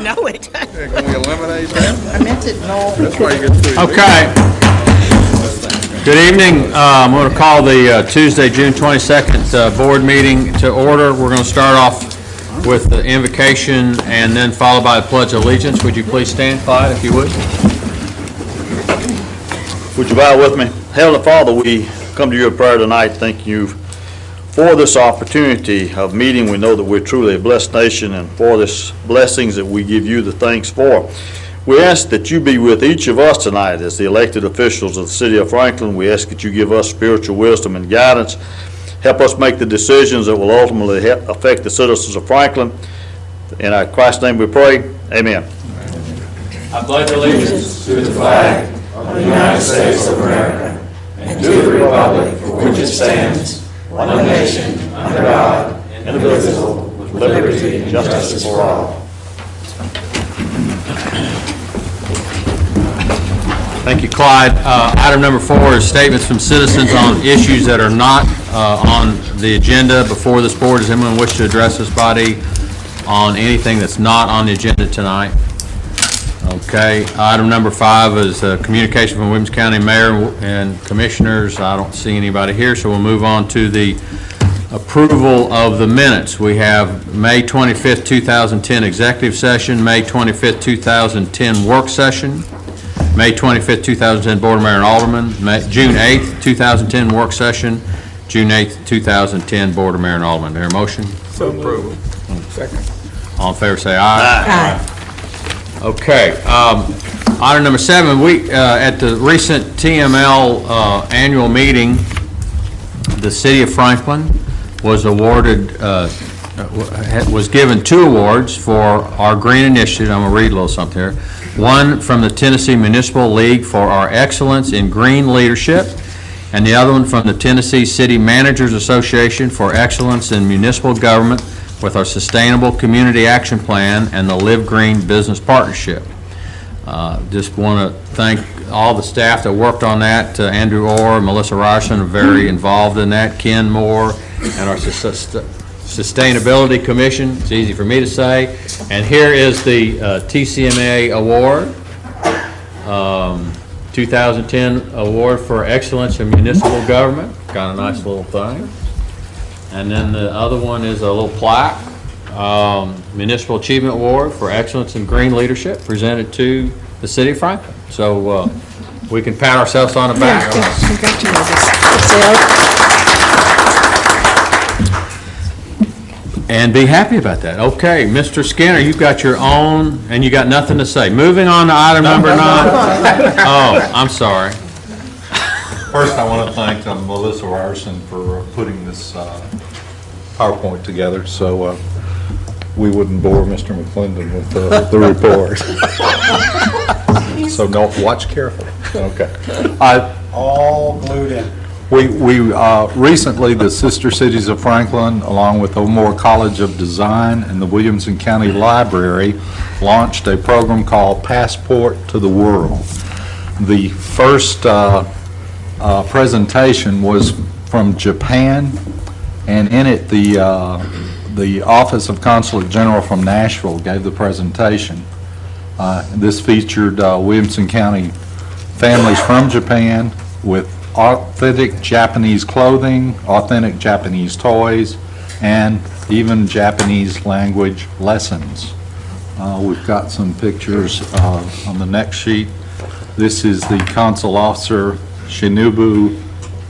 know it. Can we eliminate that? I meant it, no. That's why you get to. Okay. Good evening. I'm going to call the Tuesday, June 22nd board meeting to order. We're going to start off with the invocation and then followed by the Pledge of Allegiance. Would you please stand, Clyde, if you would? Would you bow with me? Heavenly Father, we come to you in prayer tonight. Thank you for this opportunity of meeting. We know that we're truly a blessed nation, and for this blessings that we give you the thanks for. We ask that you be with each of us tonight as the elected officials of the city of Franklin. We ask that you give us spiritual wisdom and guidance. Help us make the decisions that will ultimately affect the citizens of Franklin. In Christ's name we pray. Amen. I pledge allegiance to the flag of the United States of America and to the republic for which it stands, one nation, under God, indivisible, with liberty and justice for all. Thank you, Clyde. Item number 4 is statements from citizens on issues that are not on the agenda before this board. Does anyone wish to address this body on anything that's not on the agenda tonight? Okay. Item number 5 is communication from Williams County Mayor and Commissioners. I don't see anybody here, so we'll move on to the approval of the minutes. We have May 25th, 2010 executive session, May 25th, 2010 work session, May 25th, 2010 Board of Mayor and Alderman, June 8th, 2010 work session, June 8th, 2010 Board of Mayor and Alderman. There a motion? So approval. Second. All in favor say aye. Aye. Okay. Item number 7, we at the recent TML annual meeting, the City of Franklin was awarded, was given 2 awards for our green initiative. I'm going to read a little something here. One from the Tennessee Municipal League for our excellence in green leadership, and the other one from the Tennessee City Managers Association for excellence in municipal government with our Sustainable Community Action Plan and the Live Green Business Partnership. Just want to thank all the staff that worked on that. Andrew Orr, Melissa Ryerson are very involved in that. Ken Moore, and our Sustainability Commission. It's easy for me to say. And here is the TCMA Award, 2010 Award for Excellence in Municipal Government. Got a nice little thing. And then the other one is a little plaque, Municipal Achievement Award for Excellence in Green Leadership, presented to the City of Franklin. So we can pat ourselves on the back. Yeah, congratulations. And be happy about that. Okay, Mr. Skinner, you've got your own, and you got nothing to say. Moving on to item number 9. Oh, I'm sorry. First, I want to thank Melissa Ryerson for putting this PowerPoint together so we wouldn't bore Mr. McClendon with the report. So watch carefully. Okay. All glued in. We recently, the Sister Cities of Franklin, along with O'Moore College of Design and the Williamson County Library, launched a program called Passport to the World. The first presentation was from Japan, and in it the Office of Consulate General from Nashville gave the presentation. This featured Williamson County families from Japan with authentic Japanese clothing, authentic Japanese toys, and even Japanese language lessons. We've got some pictures on the next sheet. This is the Consul Officer Shinobu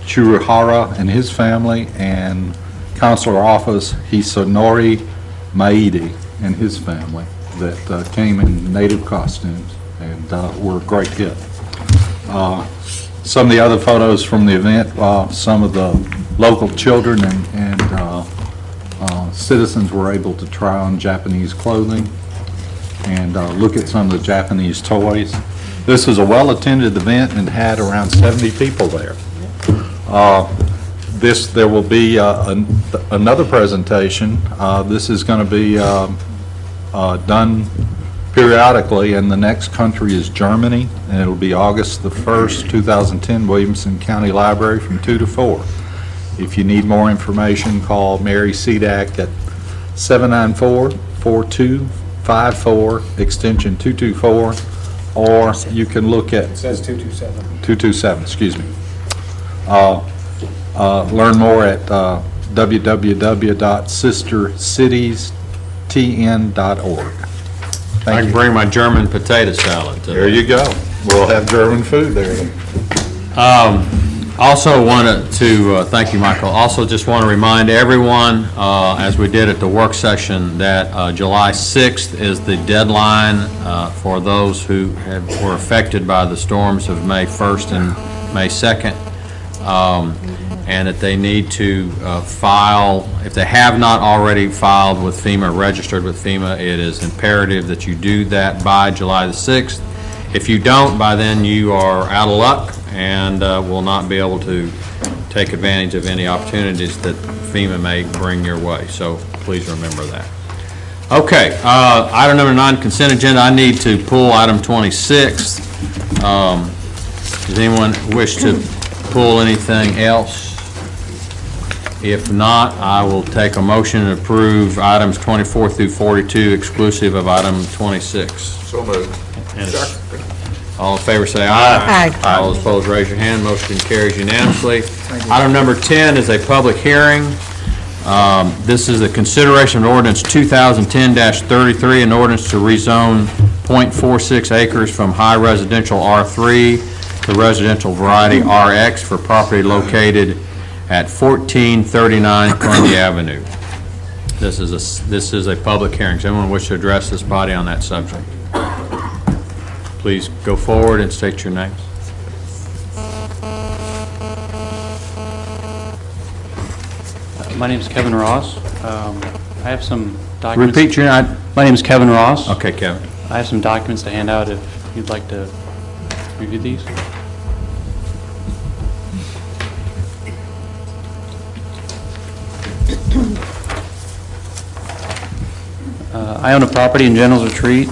Churihara and his family, and Consular Officer Hisanori Maeda and his family that came in native costumes and were a great hit. Some of the other photos from the event, some of the local children and citizens were able to try on Japanese clothing and look at some of the Japanese toys. This was a well-attended event and had around 70 people there. There will be another presentation. This is going to be done periodically, and the next country is Germany, and it'll be August the 1st, 2010, Williamson County Library from 2 to 4. If you need more information, call Mary Sedak at 794-4255 254, extension 224, or you can look at... It says 227. 227, excuse me. Learn more at www.sistercitiestn.org. I Thank can you. bring my German potato salad today. There you go. We'll have German food there. Also wanted to, thank you, Michael, also just want to remind everyone, as we did at the work session, that July 6th is the deadline for those who were affected by the storms of May 1st and May 2nd, and that they need to file, if they have not already filed with FEMA, registered with FEMA, it is imperative that you do that by July the 6th. If you don't, by then you are out of luck and will not be able to take advantage of any opportunities that FEMA may bring your way. So please remember that. Okay, item number 9, consent agenda. I need to pull item 26. Does anyone wish to pull anything else? If not, I will take a motion to approve items 24 through 42 exclusive of item 26. So moved. And Second. all in favor say aye. Aye. All those opposed, raise your hand. Motion carries unanimously. Item number 10 is a public hearing. This is a consideration of ordinance 2010-33, an ordinance to rezone .46 acres from high residential R3 to residential variety RX for property located at 1439 Columbia Avenue. This is a public hearing. Does anyone wish to address this body on that subject? Please go forward and state your names. My name is Kevin Ross. I have some documents. Repeat your name. My name is Kevin Ross. Okay, Kevin. I have some documents to hand out if you'd like to review these. I own a property in General's Retreat.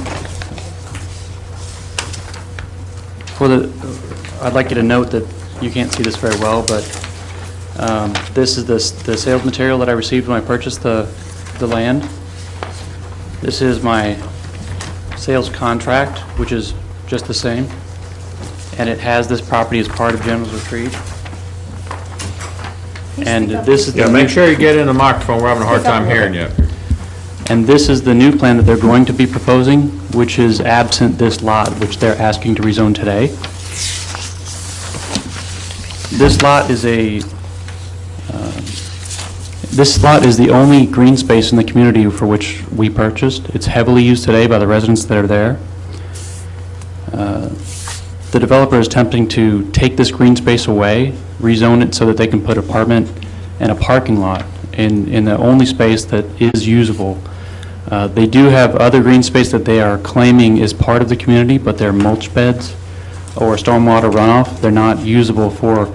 I'd like you to note that you can't see this very well, but this is the sales material that I received when I purchased the land. This is my sales contract, which is just the same, and it has this property as part of General's Retreat. And this is Yeah, the make sure you get in the microphone. We're having a hard time hearing you. And this is the new plan that they're going to be proposing, which is absent this lot, which they're asking to rezone today. This lot is the only green space in the community for which we purchased. It's heavily used today by the residents that are there. The developer is attempting to take this green space away, rezone it so that they can put apartment and a parking lot in the only space that is usable. They do have other green space that they are claiming is part of the community, but they're mulch beds or stormwater runoff. They're not usable for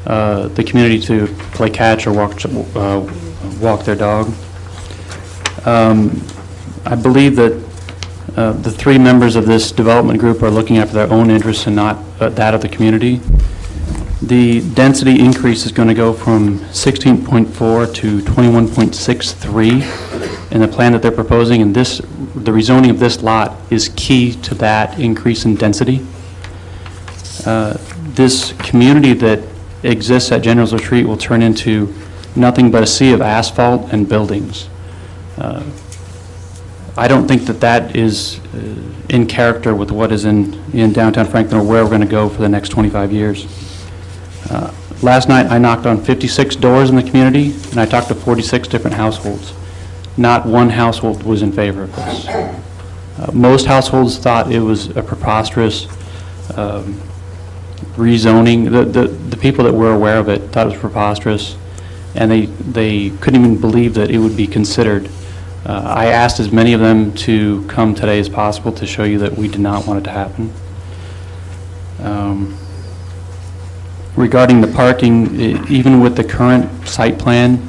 the community to play catch or walk their dog. I believe that the 3 members of this development group are looking after their own interests and not that of the community. The density increase is going to go from 16.4 to 21.63 in the plan that they're proposing, and the rezoning of this lot is key to that increase in density. This community that exists at General's Retreat will turn into nothing but a sea of asphalt and buildings. I don't think that is in character with what is in downtown Franklin or where we're going to go for the next 25 years. Last night, I knocked on 56 doors in the community, and I talked to 46 different households. Not one household was in favor of this. Most households thought it was a preposterous rezoning. The people that were aware of it thought it was preposterous, and they couldn't even believe that it would be considered. I asked as many of them to come today as possible to show you that we did not want it to happen. Regarding the parking, even with the current site plan,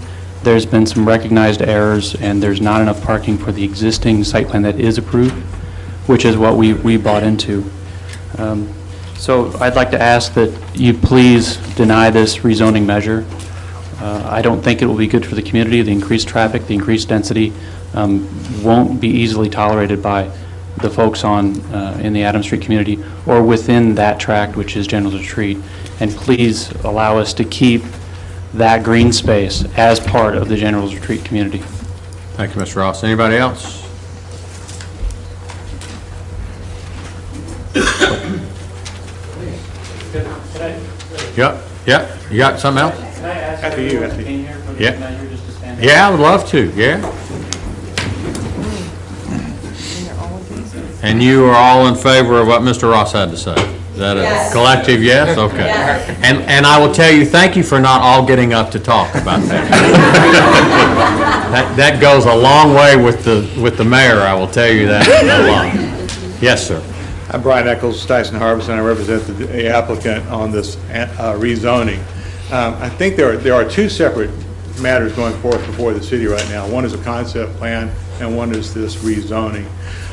there's been some recognized errors, and there's not enough parking for the existing site plan that is approved, which is what we bought into. So I'd like to ask that you please deny this rezoning measure. I don't think it will be good for the community, the increased traffic, the increased density. won't be easily tolerated by the folks in the Adams Street community or within that tract, which is General's Retreat. And please allow us to keep that green space as part of the General's Retreat community. Thank you, Mr. Ross. Anybody else? Yeah, you got something else? Can I ask after you, after you. Yeah. Yeah, I would love to, yeah. And you are all in favor of what Mr. Ross had to say? Is that a collective yes? Okay. And I will tell you, thank you for not all getting up to talk about that. That goes a long way with the mayor, I will tell you that a lot. Yes, sir. I'm Brian Eccles, Tyson Harbison. I represent the applicant on this rezoning. I think there are two separate matters going forth before the city right now. One is a concept plan, and one is this rezoning.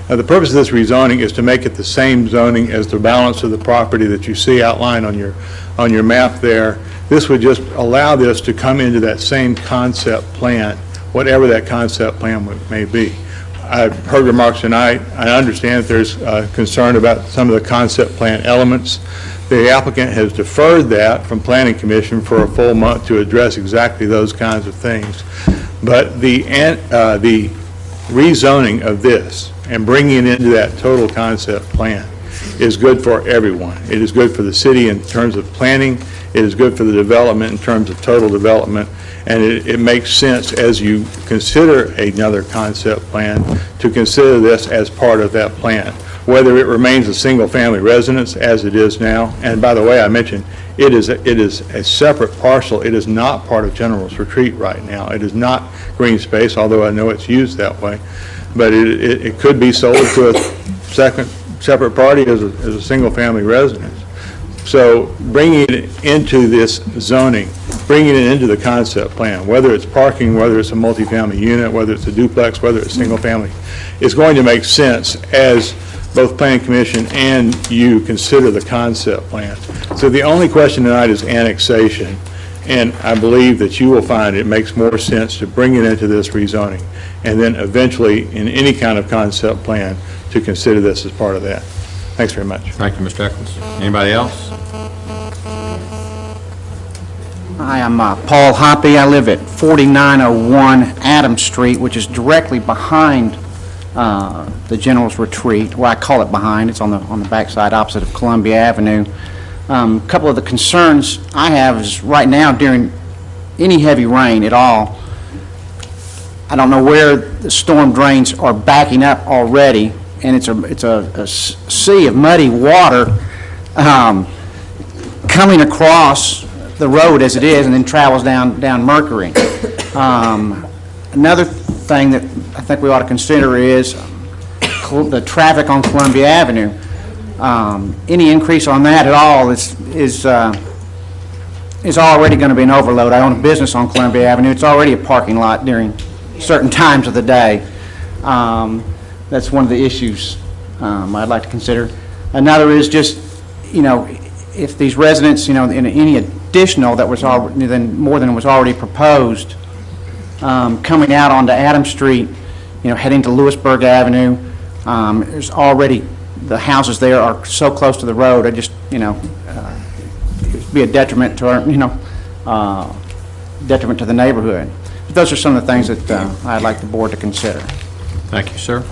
The purpose of this rezoning is to make it the same zoning as the balance of the property that you see outlined on your map there. This would just allow this to come into that same concept plan, whatever that concept plan may be. I've heard remarks tonight. I understand that there's concern about some of the concept plan elements. The applicant has deferred that from Planning Commission for a full month to address exactly those kinds of things. But the rezoning of this and bringing it into that total concept plan is good for everyone. It is good for the city in terms of planning. It is good for the development in terms of total development. And it makes sense as you consider another concept plan to consider this as part of that plan, whether it remains a single-family residence as it is now. And by the way, I mentioned it is a separate parcel. It is not part of General's Retreat right now. It is not green space, although I know it's used that way. But it could be sold to a separate party as a single-family residence. So bringing it into this zoning, bringing it into the concept plan, whether it's parking, whether it's a multifamily unit, whether it's a duplex, whether it's single family, is going to make sense as both Planning Commission and you consider the concept plan. So the only question tonight is annexation, and I believe that you will find it makes more sense to bring it into this rezoning, and then eventually in any kind of concept plan to consider this as part of that. Thanks very much. Thank you, Mr. Eccles. Anybody else? Hi, I'm Paul Hoppy. I live at 4901 Adams Street, which is directly behind the General's Retreat. Well, I call it behind. It's on the backside opposite of Columbia Avenue. A couple of the concerns I have is right now during any heavy rain at all, I don't know where the storm drains are backing up already, and it's a sea of muddy water coming across the road as it is, and then travels down Mercury. Another thing that I think we ought to consider is the traffic on Columbia Avenue. Any increase on that at all is already going to be an overload. I own a business on Columbia Avenue. It's already a parking lot during certain times of the day. That's one of the issues I'd like to consider. Another is just, if these residents, in any additional that was more than was already proposed, coming out onto Adams Street, heading to Lewisburg Avenue, there's already, the houses there are so close to the road, I just, it'd be a detriment to our, detriment to the neighborhood. But those are some of the things that I'd like the board to consider. Thank you, sir.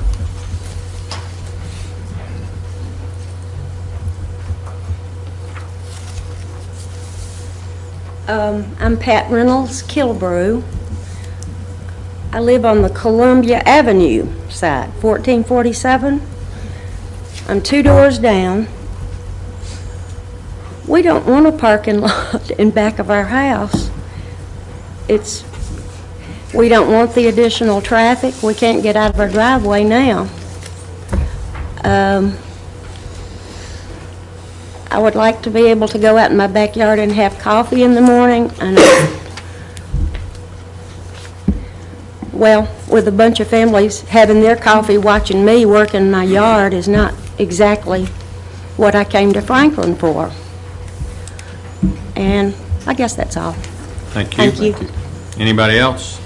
I'm Pat Reynolds, Kilbrew. I live on the Columbia Avenue side, 1447. I'm 2 doors down. We don't want a parking lot in back of our house. We don't want the additional traffic. We can't get out of our driveway now. I would like to be able to go out in my backyard and have coffee in the morning. And well, with a bunch of families having their coffee watching me work in my yard is not exactly what I came to Franklin for. And I guess that's all. Thank you. Thank you. Anybody else?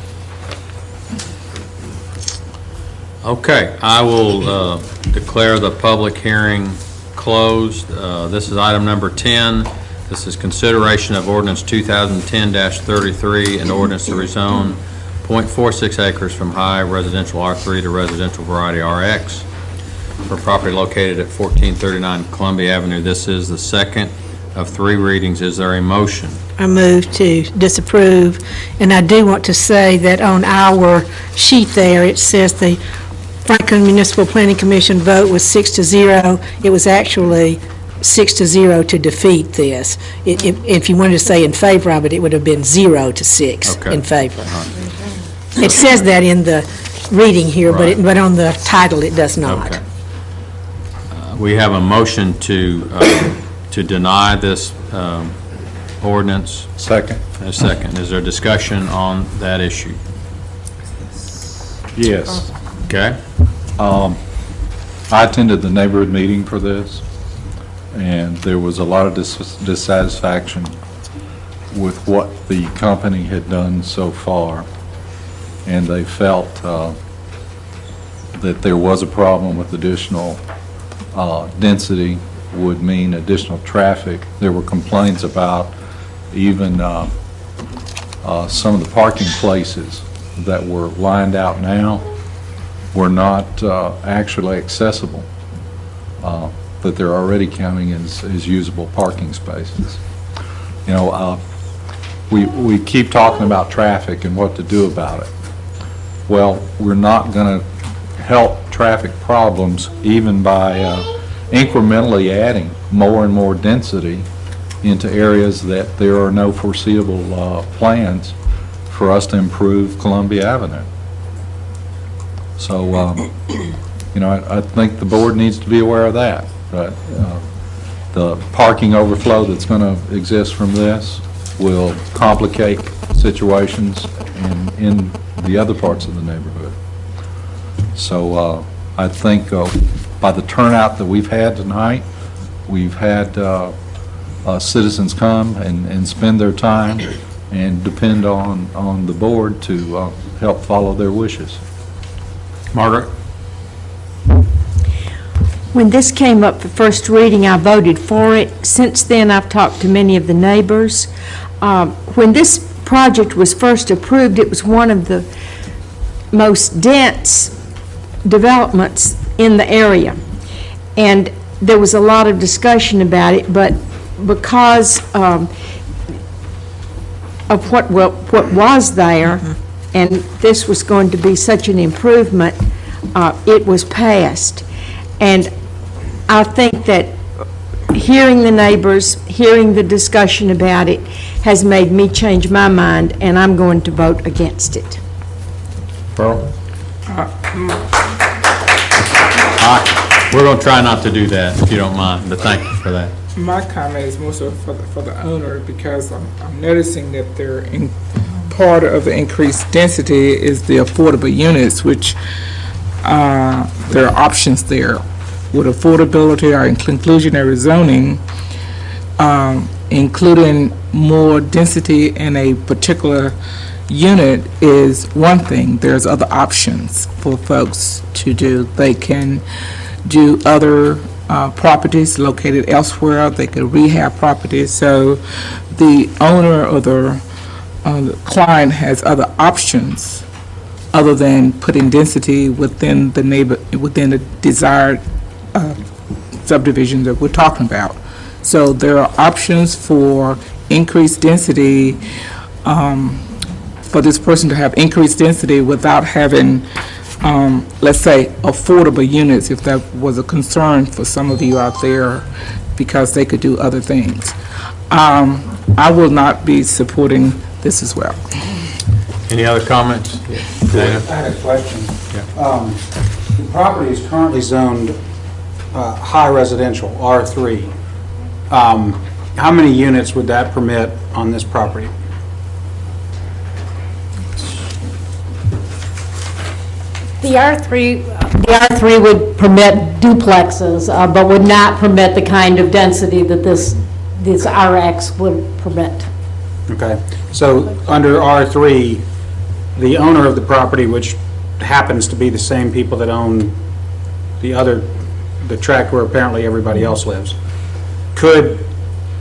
Okay, I will declare the public hearing closed. This is item number 10. This is consideration of ordinance 2010-33, an ordinance to rezone .46 acres from high residential R3 to residential variety RX for property located at 1439 Columbia Avenue. This is the second of 3 readings. Is there a motion? I move to disapprove, and I do want to say that on our sheet there, it says the Franklin Municipal Planning Commission vote was 6-0. It was actually 6-0 to defeat this. If you wanted to say in favor of it, it would have been 0-6 Okay. in favor. It says that in the reading here, Right. but on the title, it does not. Okay. We have a motion to deny this ordinance. Second? A second. Is there discussion on that issue? Yes. Okay? I attended the neighborhood meeting for this, and there was a lot of dissatisfaction with what the company had done so far, and they felt that there was a problem with additional density would mean additional traffic. There were complaints about even some of the parking places that were lined out now were not actually accessible, that they're already counting as usable parking spaces. You know, we keep talking about traffic and what to do about it. Well, we're not going to help traffic problems even by incrementally adding more and more density into areas that there are no foreseeable plans for us to improve Columbia Avenue. So, you know, I think the board needs to be aware of that. But the parking overflow that's going to exist from this will complicate situations in the other parts of the neighborhood. So I think by the turnout that we've had tonight, we've had citizens come and spend their time and depend on the board to help follow their wishes. Margaret? When this came up for first reading, I voted for it. Since then, I've talked to many of the neighbors. When this project was first approved, it was one of the most dense developments in the area. And there was a lot of discussion about it, but because of what was there, and this was going to be such an improvement, it was passed. And I think that hearing the neighbors, hearing the discussion about it, has made me change my mind, and I'm going to vote against it. Pearl? We're going to try not to do that, if you don't mind, but thank you for that. My comment is more so for the owner, because I'm noticing that part of the increased density is the affordable units, which there are options there. With affordability or inclusionary zoning, including more density in a particular unit is one thing. There's other options for folks to do. They can do other properties located elsewhere. They could rehab properties. So the owner or the client has other options other than putting density within the desired subdivision that we're talking about. So there are options for increased density, for this person to have increased density without having, let's say, affordable units, if that was a concern for some of you out there, because they could do other things. I will not be supporting this as well. Any other comments? Dana? I had a question. The property is currently zoned high residential, R3. How many units would that permit on this property? The R3 would permit duplexes, but would not permit the kind of density that this RX would permit. Okay, so under R3, the owner of the property, which happens to be the same people that own the tract where apparently everybody else lives, could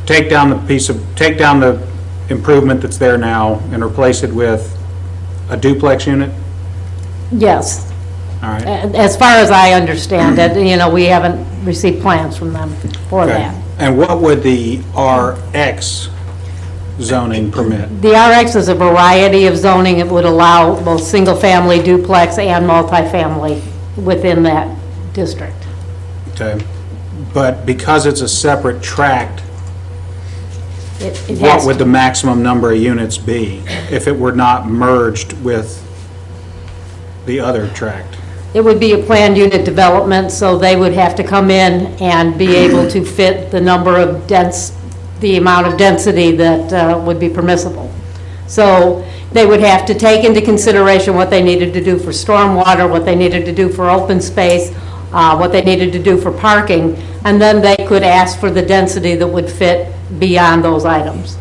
take down the improvement that's there now and replace it with a duplex unit? Yes. All right. As far as I understand it, we haven't received plans from them for Okay. that. And what would the RX zoning permit? The RX is a variety of zoning. It would allow both single-family, duplex, and multifamily within that district. Okay. But because it's a separate tract, It what has would the maximum number of units be if it were not merged with the other tract? It would be a planned unit development, so they would have to come in and be able to fit the number of the amount of density that would be permissible. So they would have to take into consideration what they needed to do for stormwater, what they needed to do for open space, what they needed to do for parking, and then they could ask for the density that would fit beyond those items.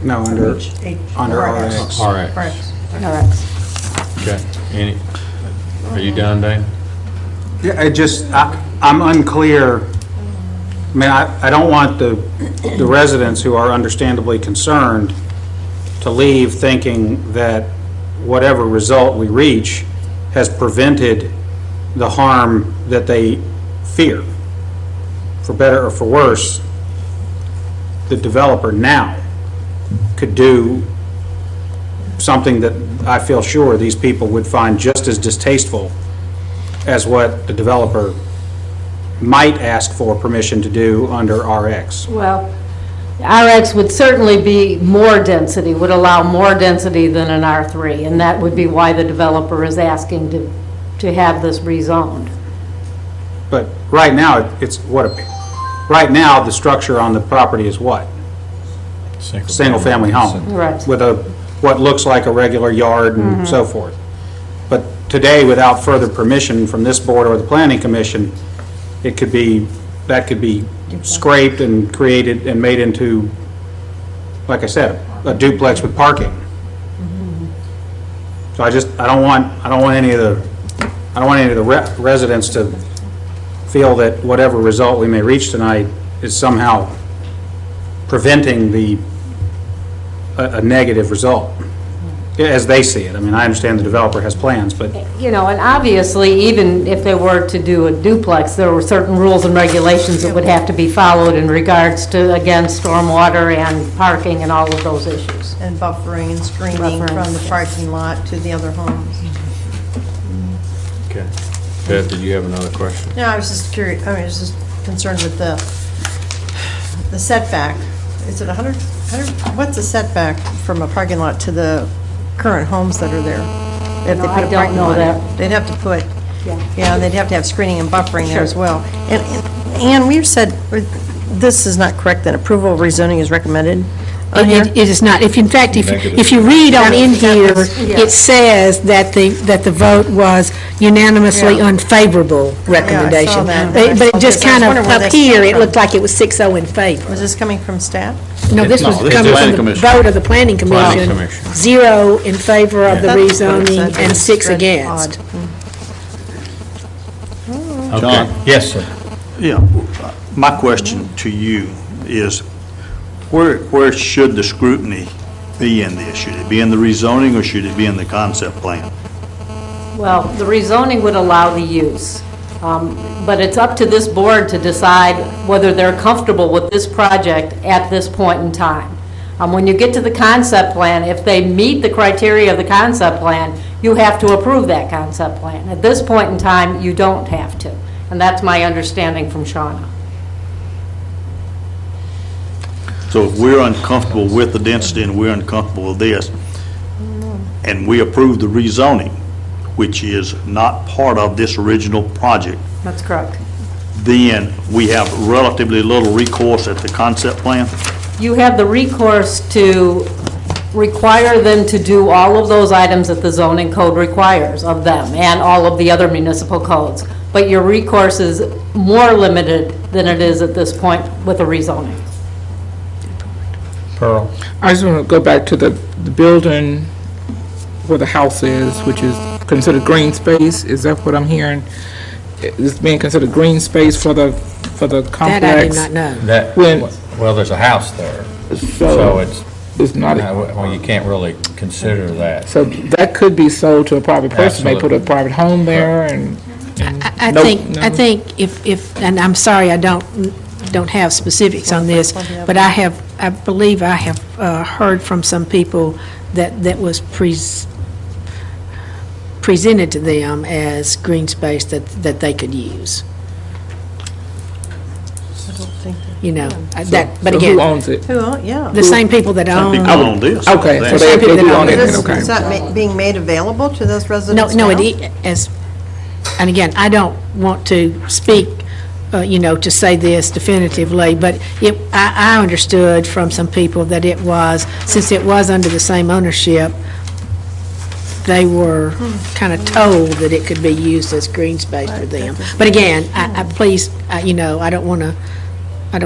No, under RX. RX. RX. Okay. Are you done, Dane? Yeah, I'm unclear. I mean, I don't want the residents who are understandably concerned to leave thinking that whatever result we reach has prevented the harm that they fear. For better or for worse, the developer now could do something that I feel sure these people would find just as distasteful as what the developer might ask for permission to do under RX. Well, RX would certainly be more density, would allow more density than an R3, and that would be why the developer is asking to have this rezoned. But right now, right now, the structure on the property is what? Single-family home. Right. With what looks like a regular yard and so forth. But today, without further permission from this board or the planning commission, that could be scraped and created and made into, like I said, a duplex with parking. So I don't want any of the residents to feel that whatever result we may reach tonight is somehow preventing a negative result, as they see it. I mean, I understand the developer has plans, but... And obviously, even if they were to do a duplex, there were certain rules and regulations that would have to be followed in regards to, again, stormwater and parking and all of those issues. And buffering and screening from the parking lot to the other homes. Okay. Beth, did you have another question? No, I was just curious, I was just concerned with the setback. Is it 100, what's the setback from a parking lot to the current homes that are there? If they put a I don't parking know lot, that. they'd have to put, Yeah. they'd have to have screening and buffering there as well. And we've said, this is not correct, that approval of rezoning is recommended on here? It is not. If you read on in here, it says that the vote was unanimously unfavorable recommendation. that. But it just Okay, so I was kind of, wondering where up they here, came it from. looked like it was 6-0 in favor. Was this coming from staff? No, this was this is coming planning from the commission. vote of the planning Planning commission. commission. 0 in favor of the That's what it rezoning said. and It's 6 very against. odd. Okay. Yes, sir. Yeah, my question to you is, where should the scrutiny be in this? Should it be in the rezoning, or should it be in the concept plan? Well, the rezoning would allow the use, but it's up to this board to decide whether they're comfortable with this project at this point in time. When you get to the concept plan, if they meet the criteria of the concept plan, you have to approve that concept plan. At this point in time, you don't have to, and that's my understanding from Shauna. So if we're uncomfortable with the density and we're uncomfortable with this, and we approve the rezoning, which is not part of this original project, That's correct. then we have relatively little recourse at the concept plan? You have the recourse to require them to do all of those items that the zoning code requires of them, and all of the other municipal codes. But your recourse is more limited than it is at this point with a rezoning. Pearl? I just want to go back to the building where the house is, which is considered green space. Is that what I'm hearing? Is being considered green space for the complex? That I did not know. That, When- well, there's a house there, so So it's, it's not, well, you can't really consider that. so that could be sold to a private person. They put a private home there and. I Nope, think no. if, and I'm sorry, I don't have specifics on this, but I believe I have heard from some people that was presented to them as green space that they could use. You know, that, but So again, who owns it? Yeah. the same people that Some own. people own this. Okay, so Some people they that do own own it, this- okay. Is that being made available to those residents No, now? and again, I don't want to speak, to say this definitively, but I understood from some people that it was, since it was under the same ownership, they were kind of told that it could be used as green space for them. But again, please, I don't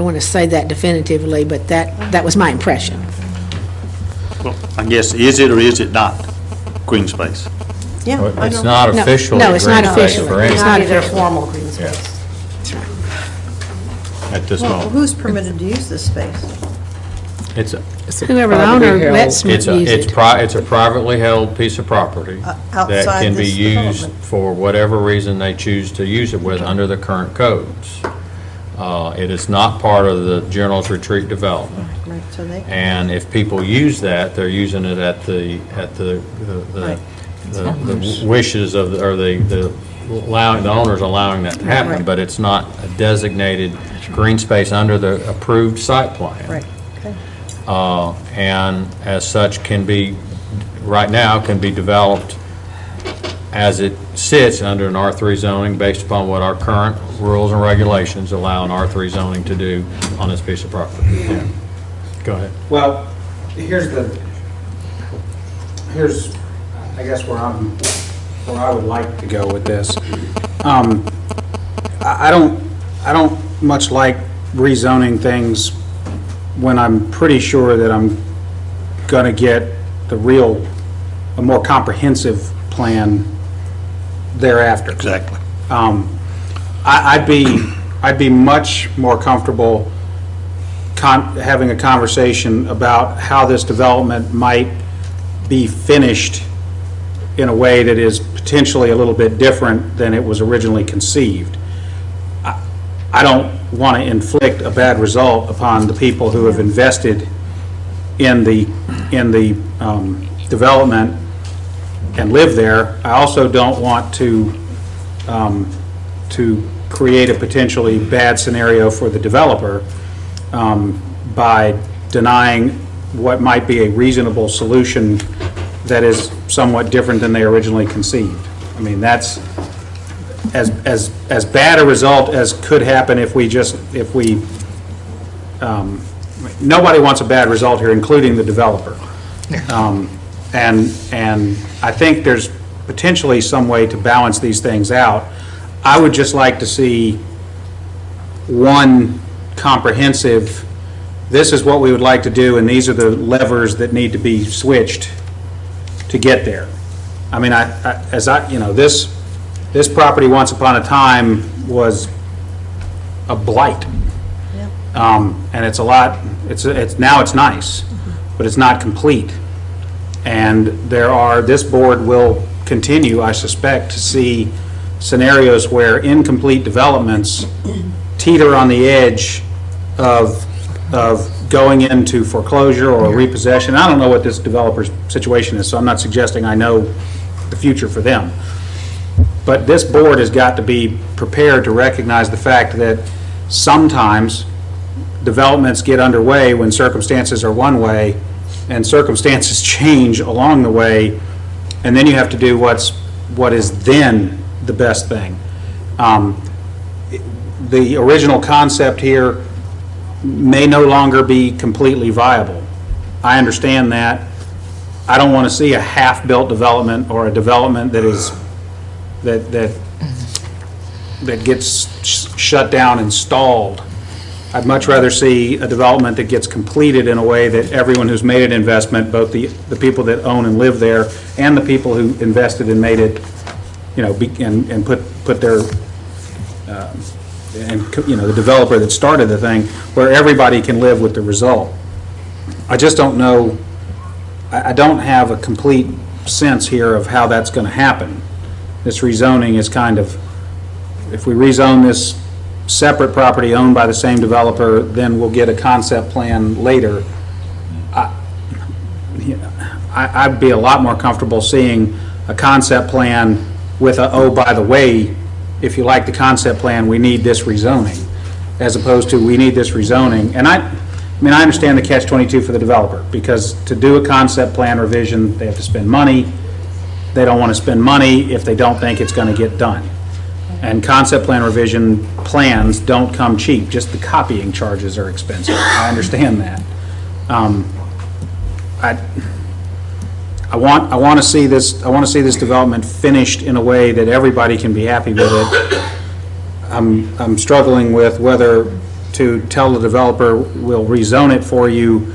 want to say that definitively, but that was my impression. Well, I guess, is it or is it not green space? Yeah, I It's know. not No, officially no, green it's not space officially. for It's any, not Not either official. formal green space. at this Well, moment. who's permitted to use this space? It's, Whoever the owner Privately held. lets me use it. it's a privately held piece of property that Outside can be this used development? for whatever reason they choose to use it with under the current codes. It is not part of the General's Retreat development. Right, so they, And if people use that, they're using it at the Right. the wishes of, or the allowing, the owner's allowing that to happen, Right. but it's not a designated green space under the approved site plan. right, okay. And as such can be, right now, can be developed as it sits under an R3 zoning based upon what our current rules and regulations allow an R3 zoning to do on this piece of property. Yeah. Go ahead. Well, here's, I guess, where I would like to go with this. I don't much like rezoning things when I'm pretty sure that I'm going to get a more comprehensive plan thereafter. Exactly. I'd be much more comfortable having a conversation about how this development might be finished in a way that is potentially a little bit different than it was originally conceived. I don't want to inflict a bad result upon the people who have invested in the development and live there. I also don't want to create a potentially bad scenario for the developer by denying what might be a reasonable solution that is somewhat different than they originally conceived. I mean, that's as bad a result as could happen if nobody wants a bad result here, including the developer. And I think there's potentially some way to balance these things out. I would just like to see one comprehensive, this is what we would like to do, and these are the levers that need to be switched to get there. I mean, this property once upon a time was a blight. And it's a lot, now it's nice, but it's not complete. And this board will continue, I suspect, to see scenarios where incomplete developments teeter on the edge of going into foreclosure or repossession. I don't know what this developer's situation is, so I'm not suggesting I know the future for them. But this board has got to be prepared to recognize the fact that sometimes developments get underway when circumstances are one way, and circumstances change along the way, and then you have to do what is then the best thing. The original concept here may no longer be completely viable. I understand that. I don't want to see a half-built development or a development that is that gets shut down and stalled I'd much rather see a development that gets completed in a way that everyone who's made an investment, both the people that own and live there, and the people who invested and made it, and put their, the developer that started the thing, where everybody can live with the result. I just don't know, I don't have a complete sense here of how that's going to happen. This rezoning is kind of, if we rezone this separate property owned by the same developer, then we'll get a concept plan later. I'd be a lot more comfortable seeing a concept plan with a, oh, by the way, if you like the concept plan, we need this rezoning, as opposed to we need this rezoning. And I understand the catch-22 for the developer, because to do a concept plan revision, they have to spend money. They don't want to spend money if they don't think it's going to get done. And concept plan revision plans don't come cheap, just the copying charges are expensive. I understand that. I want to see this development finished in a way that everybody can be happy with it. I'm struggling with whether to tell the developer we'll rezone it for you,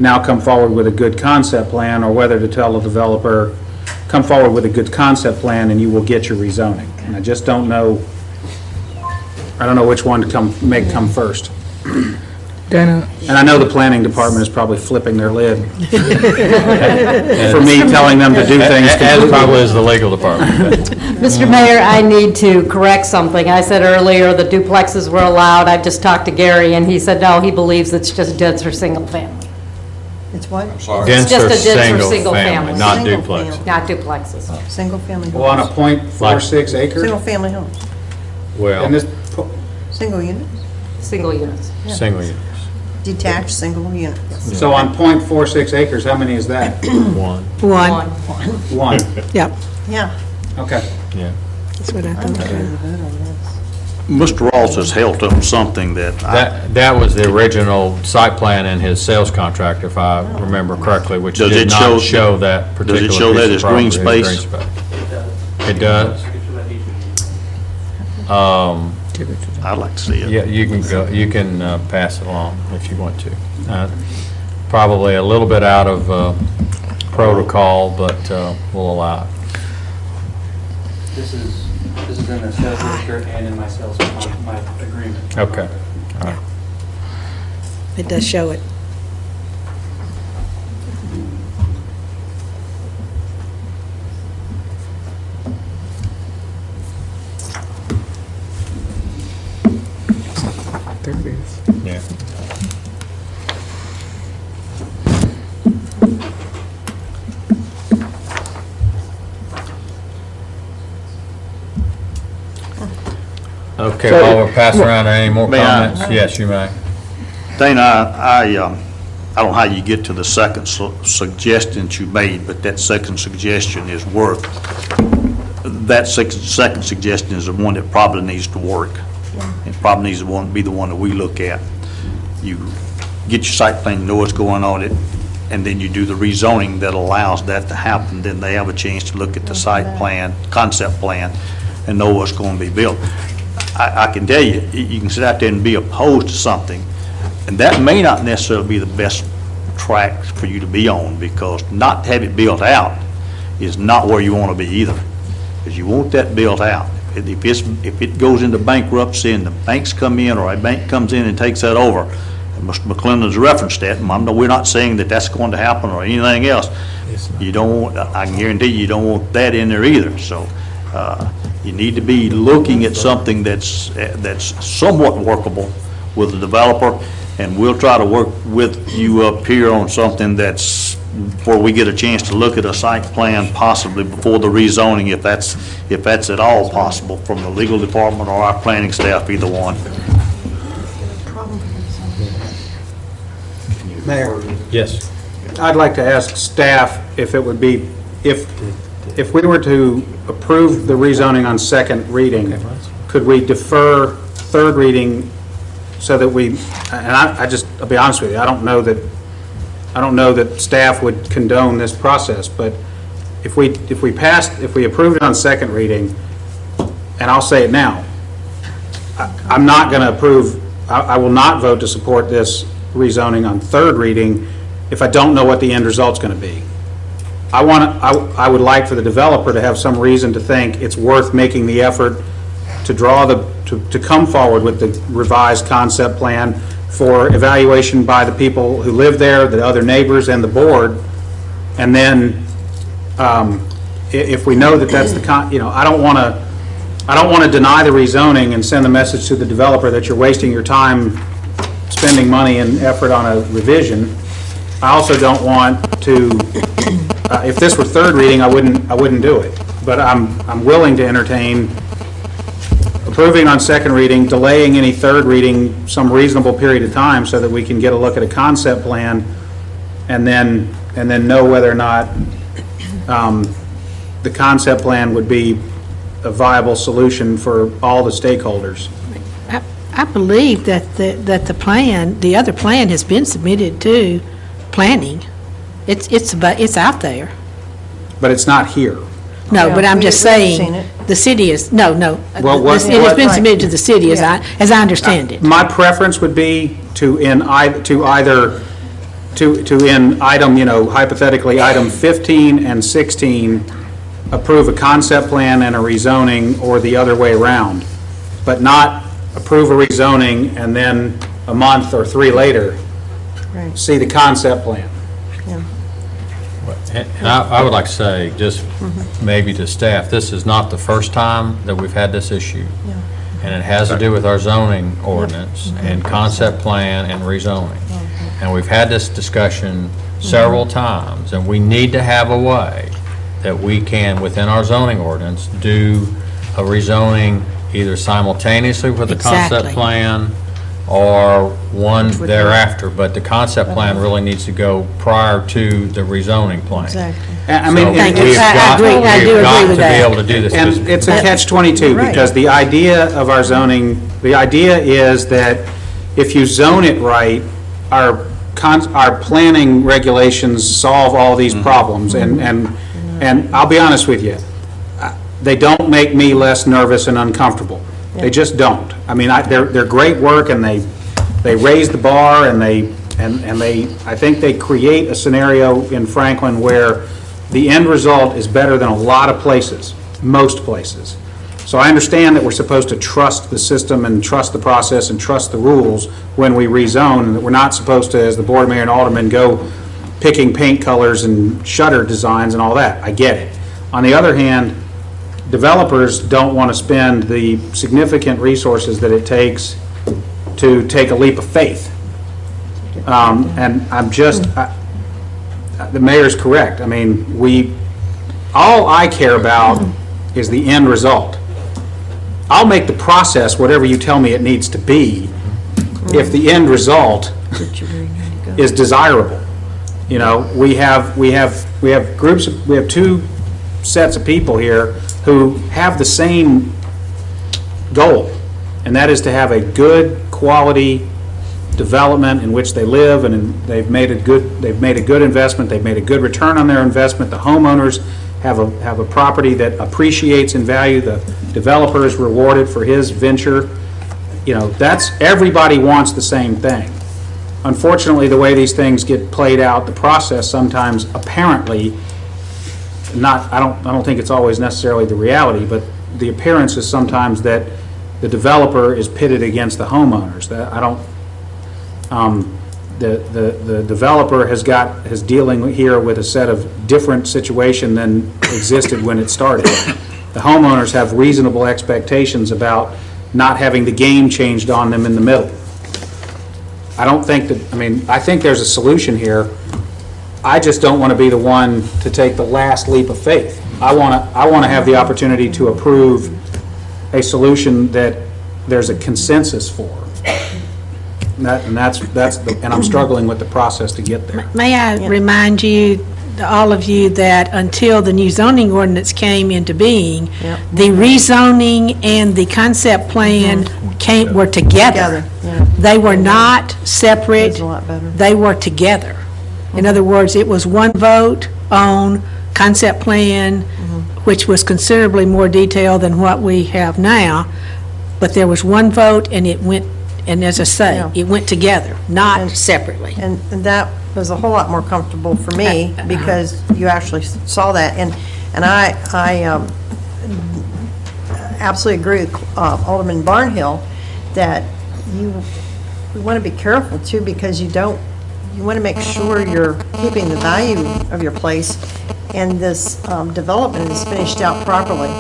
now come forward with a good concept plan, or whether to tell the developer come forward with a good concept plan and you will get your rezoning. And I just don't know, I don't know which one to come first. Dana? And I know the planning department is probably flipping their lid for me telling them to do things. As probably is the legal department. Mr. Mayor, I need to correct something. I said earlier the duplexes were allowed. I just talked to Gary, and he said, no, he believes it's just denser single family. It's what? It's just a denser single family. Not Single duplex. family. Not duplexes. Single-family homes. Well, on a .46 acre? Single-family homes. Well, And this, Single units. Single units. single units, Detached single units. so on .46 acres, how many is that? one, One, One. yep, Yeah. Okay. yeah. that's what I I'm thought. ready to vote on this. Mr. Ross has held up something that That was the original site plan in his sales contract, if I remember correctly, which Does did it not show that particular does it show piece that of as green property space? It does? I'd like to see it. Yeah, you can go, you can pass it along if you want to. Probably a little bit out of protocol, but we'll allow it. This is in the sales register and in my sales, my agreement. Okay, all right. It does show it. There it is. Yeah. Okay, while we're passing around, any more May I? comments? Yes, you may. Dana, I don't know how you get to the second suggestion that you made, but that second suggestion is worth, that second suggestion is the one that probably needs to work. It probably needs to be the one that we look at. You get your site plan, you know what's going on it, and then you do the rezoning that allows that to happen. Then they have a chance to look at the site plan, concept plan, and know what's going to be built. I can tell you, you can sit out there and be opposed to something, and that may not necessarily be the best track for you to be on, because not to have it built out is not where you want to be either, because you want that built out. If it goes into bankruptcy and the banks come in, or a bank comes in and takes that over, and Mr. McClendon's referenced that, and we're not saying that that's going to happen or anything else. You don't want, I can guarantee you don't want that in there either. So you need to be looking at something that's somewhat workable with the developer, and we'll try to work with you up here on something that's where we get a chance to look at a site plan possibly before the rezoning, if that's at all possible, from the legal department or our planning staff, either one. Mayor, Yes. I'd like to ask staff if it would be, if we were to approve the rezoning on second reading, could we defer third reading so that we, and I'll be honest with you, I don't know that staff would condone this process, but if we approved it on second reading, and I'll say it now, I'm not going to approve I will not vote to support this rezoning on third reading if I don't know what the end result's going to be. I would like for the developer to have some reason to think it's worth making the effort to to come forward with the revised concept plan for evaluation by the people who live there, the other neighbors, and the board. And then, if we know that that's I don't want to deny the rezoning and send the message to the developer that you're wasting your time spending money and effort on a revision. I also don't want to, if this were third reading, I wouldn't do it. But I'm willing to entertain approving on second reading, delaying any third reading some reasonable period of time so that we can get a look at a concept plan and then know whether or not the concept plan would be a viable solution for all the stakeholders. I believe that the plan, the other plan has been submitted to planning. It's out there. But it's not here. No, but I'm just we've seen saying, it. the city is, no. Well, what- It has been submitted to the city, as I understand it. My preference would be to in item, hypothetically, item 15 and 16, approve a concept plan and a rezoning, or the other way around, but not approve a rezoning and then a month or 3 later, Right. see the concept plan. And I would like to say, just maybe to staff, this is not the first time that we've had this issue. And it has to do with our zoning ordinance and concept plan and rezoning. And we've had this discussion several times, and we need to have a way that we can, within our zoning ordinance, do a rezoning either simultaneously with the concept Exactly. plan or one thereafter, but the concept plan really needs to go prior to the rezoning plan. Exactly. I mean, So Thank you. we've I got- agree. I do agree We've got to with be that. able to do this. And it's a catch-22, Right. because the idea of our zoning, the idea is that if you zone it right, our planning regulations solve all these problems, and I'll be honest with you, they don't make me less nervous and uncomfortable. They just don't. I mean, they're great work, and they raise the bar, and I think they create a scenario in Franklin where the end result is better than a lot of places, most places. So I understand that we're supposed to trust the system and trust the process and trust the rules when we rezone, and that we're not supposed to, as the board, mayor, and alderman, go picking paint colors and shutter designs and all that. I get it. On the other hand, developers don't want to spend the significant resources that it takes to take a leap of faith. And the mayor's correct. I mean, all I care about is the end result. I'll make the process whatever you tell me it needs to be if the end result is desirable. You know, we have groups, we have 2 sets of people here who have the same goal, and that is to have a good quality development in which they live, and they've made a good investment, they've made a good return on their investment. The homeowners have a property that appreciates in value. The developer is rewarded for his venture. You know, everybody wants the same thing. Unfortunately, the way these things get played out, the process sometimes apparently I don't think it's always necessarily the reality, but the appearance is sometimes that the developer is pitted against the homeowners. The developer is dealing here with a set of different situation than existed when it started. The homeowners have reasonable expectations about not having the game changed on them in the middle. I think there's a solution here. I just don't want to be the one to take the last leap of faith. I want to have the opportunity to approve a solution that there's a consensus for. And I'm struggling with the process to get there. May I remind you, all of you, that until the new zoning ordinance came into being, the rezoning and the concept plan were together. They were not separate. It's a lot better. They were together. In other words, it was one vote on concept plan, which was considerably more detailed than what we have now, but there was one vote, and it went And as I say, Yeah. it went together, not separately. And that was a whole lot more comfortable for me, because you actually saw that. And I absolutely agree with Alderman Barnhill that we want to be careful too, because you want to make sure you're keeping the value of your place, and this development is finished out properly.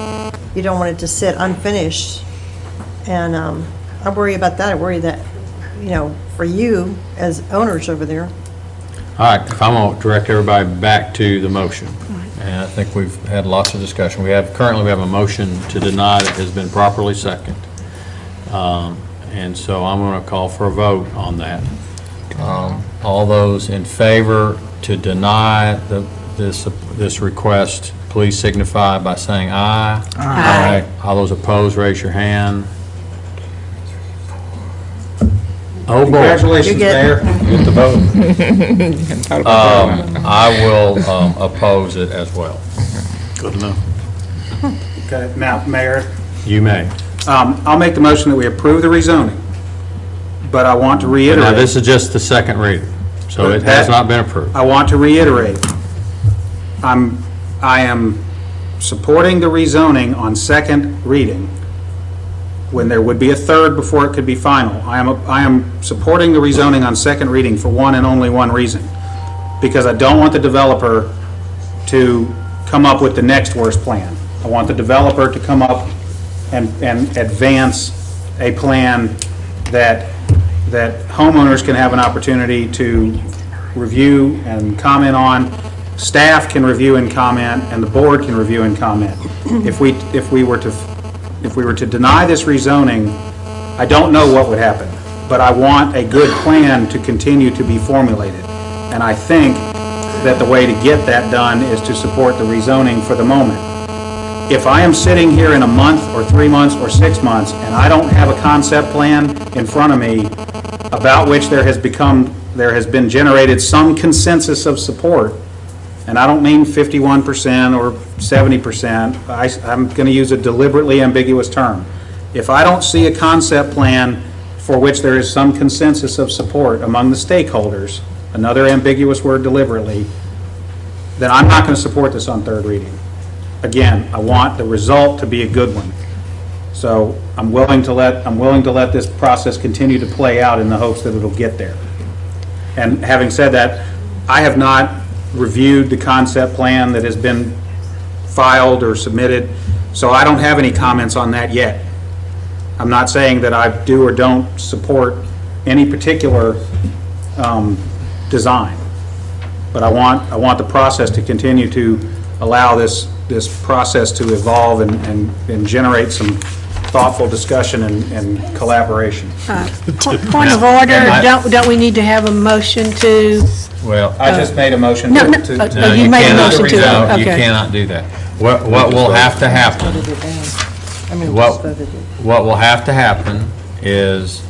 You don't want it to sit unfinished. And I worry about that. I worry that, for you as owners over there. All right, if I'm going to direct everybody back to the motion, and I think we've had lots of discussion. Currently we have a motion to deny that has been properly seconded. And so I'm going to call for a vote on that. All those in favor to deny this request, please signify by saying aye. Aye. All those opposed, raise your hand. Oh, boy. Congratulations, Mayor. Get the vote. I will oppose it as well. Good enough. Okay, now, Mayor, You may. I'll make the motion that we approve the rezoning, but I want to Now, reiterate. this is just the second reading, so it has not been approved. I want to reiterate, I am supporting the rezoning on second reading, when there would be a third before it could be final. I am supporting the rezoning on second reading for one and only one reason, because I don't want the developer to come up with the next worst plan. I want the developer to come up and advance a plan that homeowners can have an opportunity to review and comment on, staff can review and comment, and the board can review and comment. If we were to deny this rezoning, I don't know what would happen, but I want a good plan to continue to be formulated. And I think that the way to get that done is to support the rezoning for the moment. If I am sitting here in a month or 3 months or 6 months and I don't have a concept plan in front of me about which there has been generated some consensus of support, and I don't mean 51% or 70%, I'm going to use a deliberately ambiguous term. If I don't see a concept plan for which there is some consensus of support among the stakeholders, another ambiguous word, deliberately, then I'm not going to support this on third reading. Again, I want the result to be a good one. So I'm willing to let this process continue to play out in the hopes that it'll get there. And having said that, I have not reviewed the concept plan that has been filed or submitted, so I don't have any comments on that yet. I'm not saying that I do or don't support any particular design, but I want the process to continue to allow this process to evolve and generate some thoughtful discussion and collaboration. Point of order, don't we need to have a motion to? Well, I just made a motion No, to... no, no, you made a cannot- motion to, no, you okay. cannot do that. What will have to happen, what will have to happen is,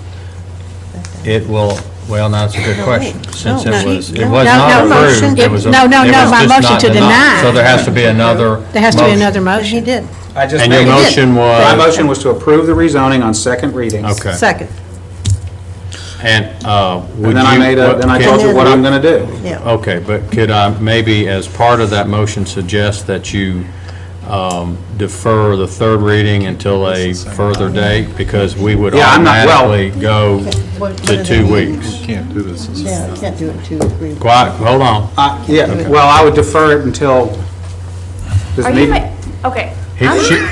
it will, well, now it's a good question. Since it was not approved, it was... No, it was my just motion not to denied. deny. So there has to be another There has to be motion. another motion. He did. I just And your made- motion was... My motion was to approve the rezoning on second reading. Okay. Second, And would And then I you- made then I told you what I'm going to do. yeah. Okay, but could I maybe, as part of that motion, suggest that you defer the third reading until a further date? Because we would Yeah, I'm not- well- automatically go to 2 weeks. Can't do this. Yeah, you can't do it in 2 or 3. Quiet, hold on. Yeah, well, I would defer it until this Are you, meeting. okay. Mr.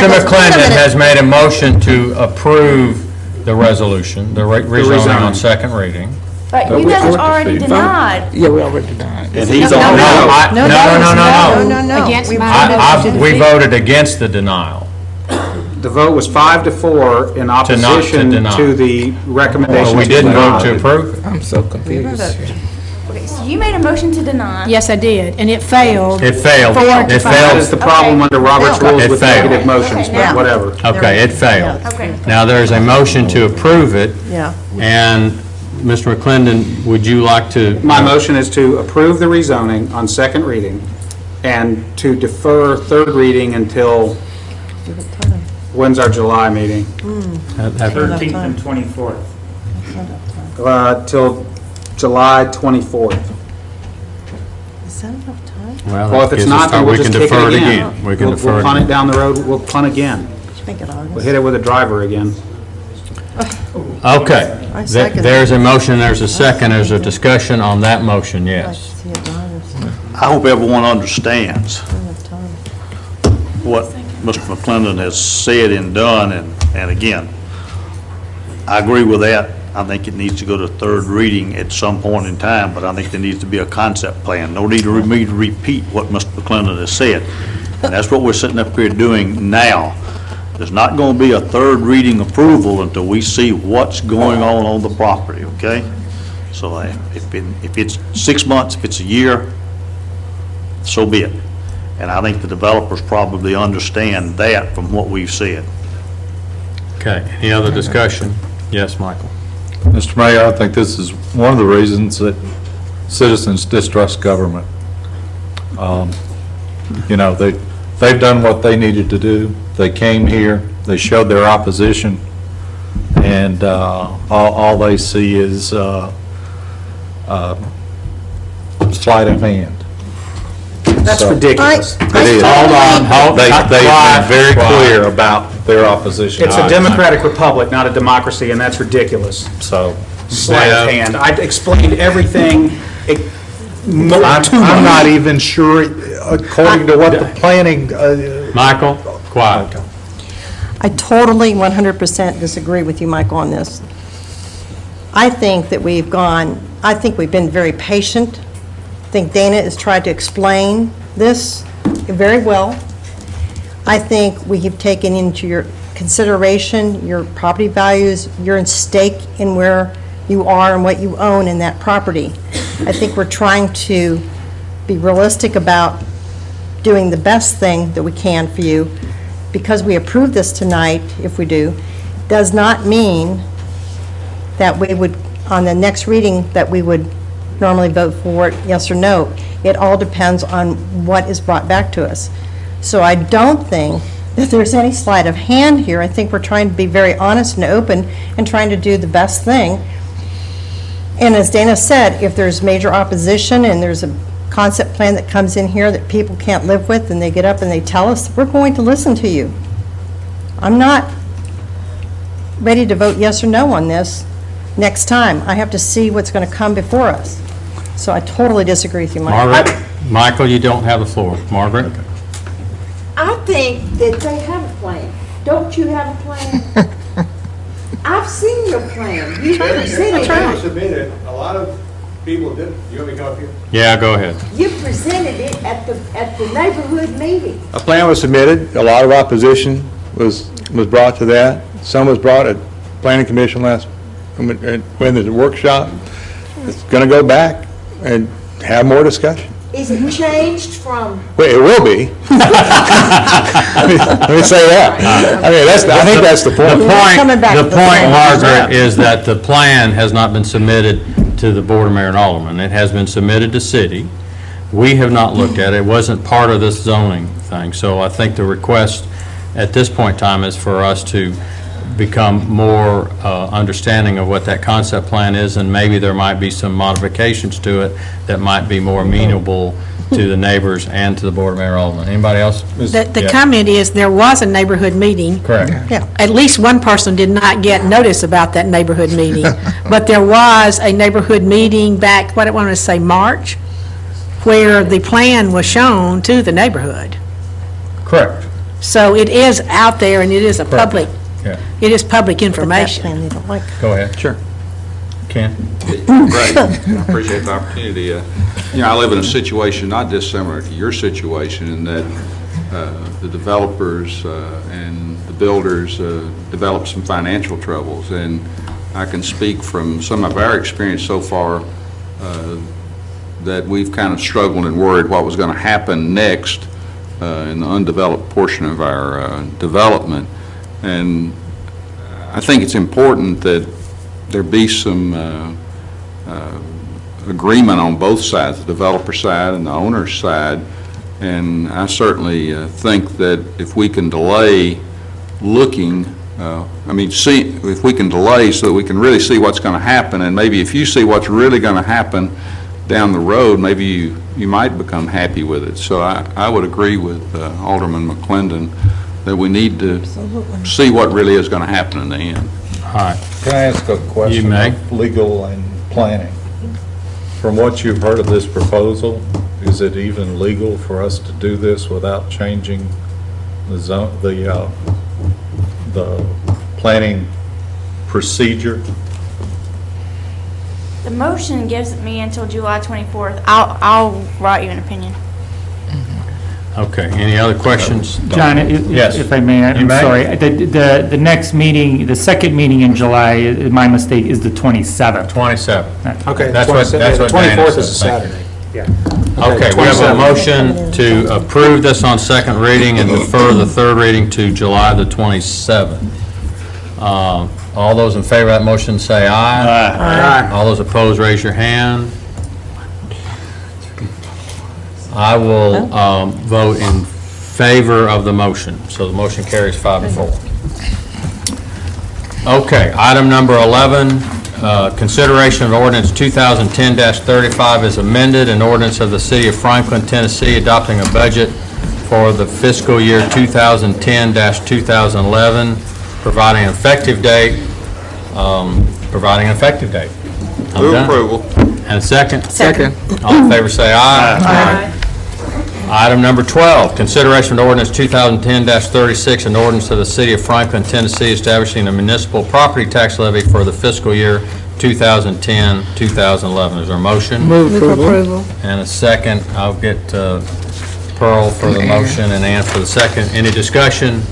McClendon has made a motion to approve the resolution, the rezoning on rezoning. second reading. But you guys already denied. Yeah, we already denied. And he's No, on I- No, no. Against We my voted I- to We defeat. voted against the denial. The vote was 5-4 in not to opposition deny. to the recommendation. Well, we didn't vote to deny. approve it. I'm so confused. Okay, so you made a motion to deny. Yes, I did, and it failed. It failed. 4 to It 5. That is failed. the problem under Robert's It rules with failed. negative motions, Okay, but now- whatever. Okay, it failed. Okay. Now, there's a motion to approve it, Yeah. and Mr. McClendon, would you like to? My motion is to approve the rezoning on second reading and to defer third reading until When's our July meeting? 13th and 24th. Till July 24th. Is that enough time? Well, if it's not, then we'll just kick it again. We can defer We'll it punt it again. down the road, we'll punt again. Make it August. We'll hit it with a driver again. Okay. I second There's that. a motion, there's a second, there's a discussion on that motion, yes. See it in August. I hope everyone understands Enough time. what Mr. McClendon has said and done, and again, I agree with that. I think it needs to go to third reading at some point in time, but I think there needs to be a concept plan. No need for me to repeat what Mr. McClendon has said. And that's what we're sitting up here doing now. There's not going to be a third reading approval until we see what's going on the property, okay? So if it's 6 months, if it's a year, so be it. And I think the developers probably understand that from what we've said. Okay, any other discussion? Yes, Michael? Mr. Mayor, I think this is one of the reasons that citizens distrust government. You know, they've done what they needed to do. They came here, they showed their opposition, and all they see is sleight of hand. That's So- ridiculous. It is. They've been very clear about their opposition. It's a democratic republic, not a democracy, and that's ridiculous. So, Sleight of hand. I explained everything I'm not even sure, according to what the planning, Michael, quiet. I totally 100% disagree with you, Michael, on this. I think that we've been very patient. I think Dana has tried to explain this very well. I think we have taken into your consideration your property values, your stake in where you are and what you own in that property. I think we're trying to be realistic about doing the best thing that we can for you. Because we approve this tonight, if we do, does not mean that we would, on the next reading, that we would normally vote for it, yes or no. It all depends on what is brought back to us. So I don't think that there's any sleight of hand here. I think we're trying to be very honest and open and trying to do the best thing. And as Dana said, if there's major opposition and there's a concept plan that comes in here that people can't live with and they get up and they tell us, we're going to listen to you. I'm not ready to vote yes or no on this next time. I have to see what's going to come before us. So I totally disagree with you, Michael. Margaret? Michael, you don't have the floor. Margaret? I think that they have a plan. Don't you have a plan? I've seen your plan. You presented it. submitted, a lot of people didn't. You want me to come up here? Yeah, go ahead. You presented it at the neighborhood meeting. A plan was submitted, a lot of opposition was brought to that. Some was brought at Planning Commission when there's a workshop. It's going to go back and have more discussion. Is it changed from? Well, it will be. Let me say that. I mean, I think that's the point. The point, Margaret, is that the plan has not been submitted to the Board of Mayor and Aldermen. It has been submitted to city. We have not looked at it. It wasn't part of this zoning thing. So I think the request at this point in time is for us to become more understanding of what that concept plan is, and maybe there might be some modifications to it that might be more amenable to the neighbors and to the Board of Mayor and Aldermen. Anybody else? The Yeah. comment is, there was a neighborhood meeting. Correct. Yeah. At least one person did not get notice about that neighborhood meeting. But there was a neighborhood meeting back, what I want to say, March, where the plan was shown to the neighborhood. Correct. So it is out there, and it is a public, Yeah. it is public But that information. plan they don't like. Go ahead. Sure. Ken? Great. I appreciate the opportunity. You know, I live in a situation not dissimilar to your situation in that the developers and the builders developed some financial troubles. And I can speak from some of our experience so far that we've kind of struggled and worried what was going to happen next in the undeveloped portion of our development. And I think it's important that there be some agreement on both sides, the developer side and the owner's side. And I certainly think that if we can delay looking, see, if we can delay so that we can really see what's going to happen, and maybe if you see what's really going to happen down the road, maybe you might become happy with it. So I would agree with Alderman McClendon that we need to see what really is going to happen in the end. All right. Can I ask a question? You may. Of legal and planning. From what you've heard of this proposal, is it even legal for us to do this without changing the zone, the planning procedure? The motion gives me until July 24th. I'll write you an opinion. Okay, any other questions? John, Yes. if I may, You I'm may. sorry. The next meeting, the second meeting in July, my mistake, is the 27th. 27th. Okay, That's what Dana 24th is a said. Thank you. Saturday. Yeah. Okay, we have a 27th. motion to approve this on second reading and defer the third reading to July the 27th. All those in favor of that motion say aye. Aye. All those opposed, raise your hand. I will vote in favor of the motion, so the motion carries 5-4. Okay, item number 11, consideration of ordinance 2010-35 is amended, an ordinance of the City of Franklin, Tennessee, adopting a budget for the fiscal year 2010-2011, providing an effective date. Move approval. And a second? Second. All in favor say aye. Aye. Item number 12, consideration of ordinance 2010-36, an ordinance of the City of Franklin, Tennessee, establishing a municipal property tax levy for the fiscal year 2010-2011. Is there a motion? Move approval. And a second. I'll get Pearl for the motion and Ann for the second. Any discussion?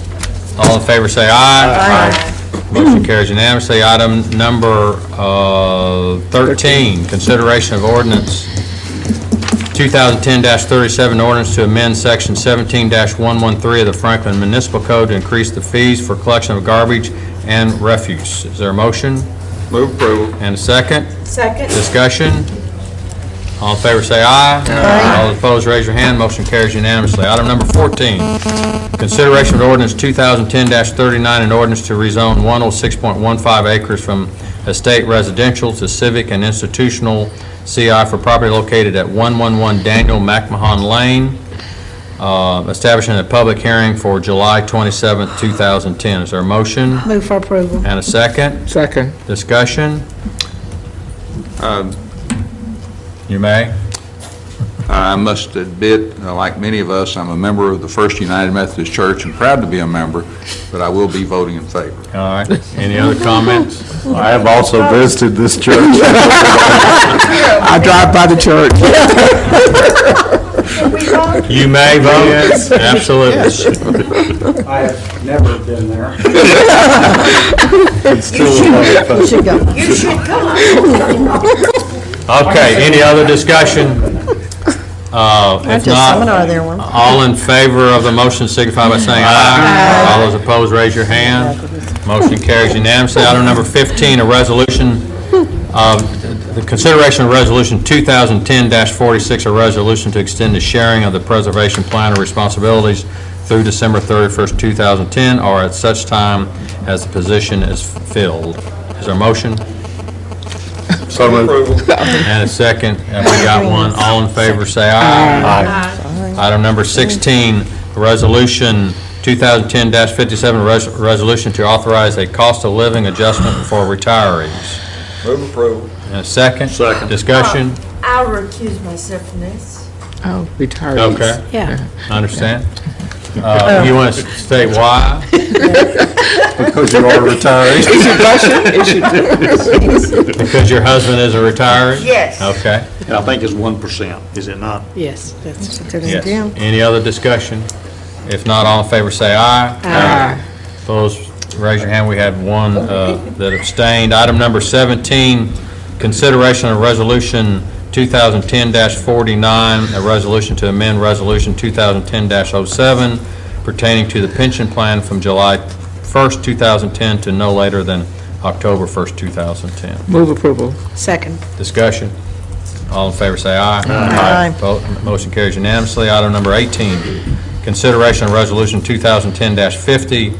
All in favor say aye. Aye. Motion carries unanimously. Item number 13, consideration of ordinance 2010-37, ordinance to amend section 17-113 of the Franklin Municipal Code to increase the fees for collection of garbage and refuse. Is there a motion? Move approval. And a second? Second. Discussion? All in favor say aye. Aye. All opposed, raise your hand. Motion carries unanimously. Item number 14, consideration of ordinance 2010-39, an ordinance to rezone 106.15 acres from estate residential to civic and institutional CI for property located at 111 Daniel McMahon Lane, establishing a public hearing for July 27, 2010. Is there a motion? Move for approval. And a second? Second. Discussion? You may. I must admit, like many of us, I'm a member of the First United Methodist Church and proud to be a member, but I will be voting in favor. All right. Any other comments? I have also visited this church. I drive by the church. You may vote. Yes. Absolutely. I have never been there. You should go. You should come. Okay, any other discussion? Went If to a seminar not, there once. all in favor of the motion signify by saying aye. All those opposed, raise your hand. Motion carries unanimously. Item number 15, a resolution, the consideration of resolution 2010-46, a resolution to extend the sharing of the preservation plan of responsibilities through December 31st, 2010, or at such time as the position is filled. Is there a motion? So moved. And a second. We got one. All in favor, say aye. Aye. Item number 16, resolution 2010-57, resolution to authorize a cost of living adjustment for retirees. Move approval. And a second? Second. Discussion? I'll recuse myself from this. Oh, retirees. Okay. Yeah. Understand? You want to state why? Because you are retired. Because your husband is a retiree? Yes. Okay. And I think it's 1%, is it not? Yes, that's what they're Yes. doing. Any other discussion? If not, all in favor say aye. Aye. Opposed, raise your hand. We had one that abstained. Item number 17, consideration of resolution 2010-49, a resolution to amend resolution 2010-07 pertaining to the pension plan from July 1st, 2010 to no later than October 1st, 2010. Move approval. Second. Discussion? All in favor say aye. Aye. Vote. Motion carries unanimously. Item number 18, consideration of resolution 2010-50,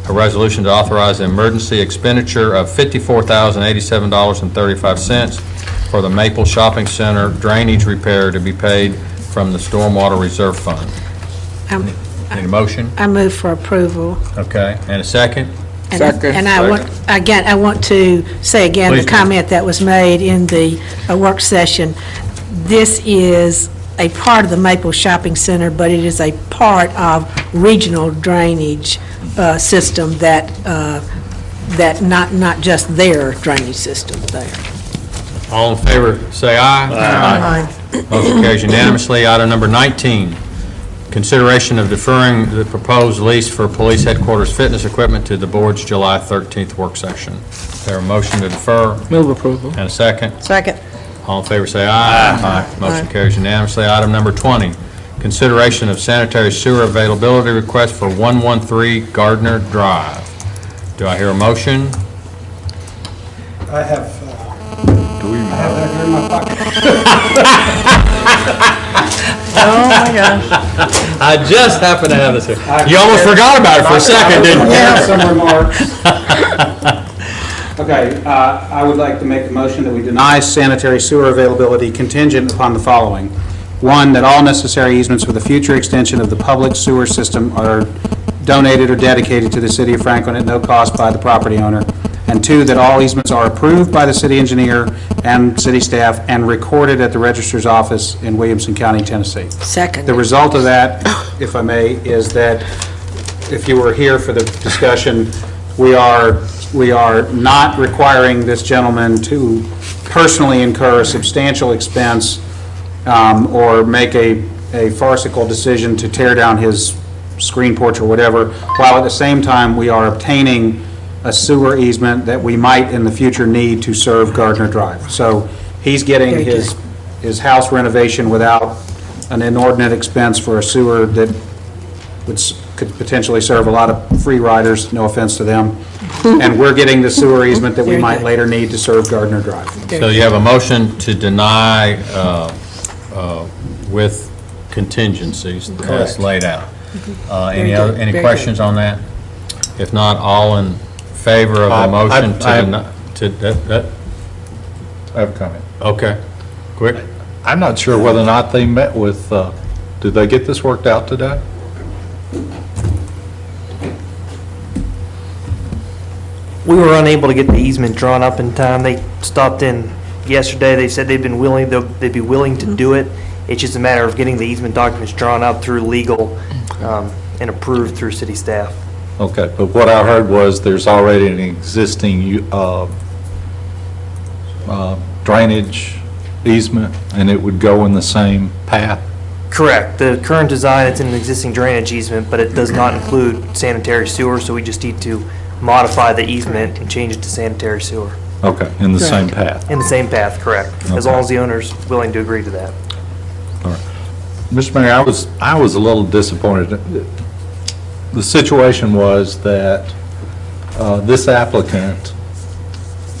a resolution to authorize an emergency expenditure of $54,087.35 for the Maple Shopping Center drainage repair to be paid from the Stormwater Reserve Fund. Need a motion? I move for approval. Okay, and a second? And- And I want to say again, the Please do. comment that was made in the work session, this is a part of the Maple Shopping Center, but it is a part of regional drainage system that not just their drainage system there. All in favor, say aye. Aye. Motion carries unanimously. Item number 19, consideration of deferring the proposed lease for police headquarters fitness equipment to the board's July 13th work session. Is there a motion to defer? Move approval. And a second? Second. All in favor, say aye. Aye. Motion carries unanimously. Item number 20, consideration of sanitary sewer availability request for 113 Gardner Drive. Do I hear a motion? I have, Do we even I have that here in my pocket. Oh, my gosh. I just happen to have this here. You almost forgot about it for a second, didn't you? I have some remarks. Okay, I would like to make a motion that we deny sanitary sewer availability contingent upon the following. One, that all necessary easements for the future extension of the public sewer system are donated or dedicated to the city of Franklin at no cost by the property owner. And two, that all easements are approved by the city engineer and city staff and recorded at the registrar's office in Williamson County, Tennessee. Second. The result of that, if I may, is that if you were here for the discussion, we are not requiring this gentleman to personally incur a substantial expense or make a farcical decision to tear down his screen porch or whatever, while at the same time we are obtaining a sewer easement that we might in the future need to serve Gardner Drive. So he's getting Very good. his house renovation without an inordinate expense for a sewer that could potentially serve a lot of free riders, no offense to them. And we're getting the sewer easement that we Very might good. later need to serve Gardner Drive. So you have a motion to deny with contingencies as laid out. Any good, any very questions on that? If not, all in favor of the motion to deny? I have a comment. Okay, quick. I'm not sure whether or not they met with, did they get this worked out today? We were unable to get the easement drawn up in time. They stopped in yesterday. They said they'd be willing to do it. It's just a matter of getting the easement documents drawn up through legal and approved through city staff. Okay, but what I heard was there's already an existing drainage easement, and it would go in the same path? Correct. The current design, it's an existing drainage easement, but it does not include sanitary sewer, so we just need to modify the easement and change it to sanitary sewer. Okay, in the same path? In the same path, correct. As Okay. long as the owner's willing to agree to that. All right. Mr. Mayor, I was a little disappointed. The situation was that this applicant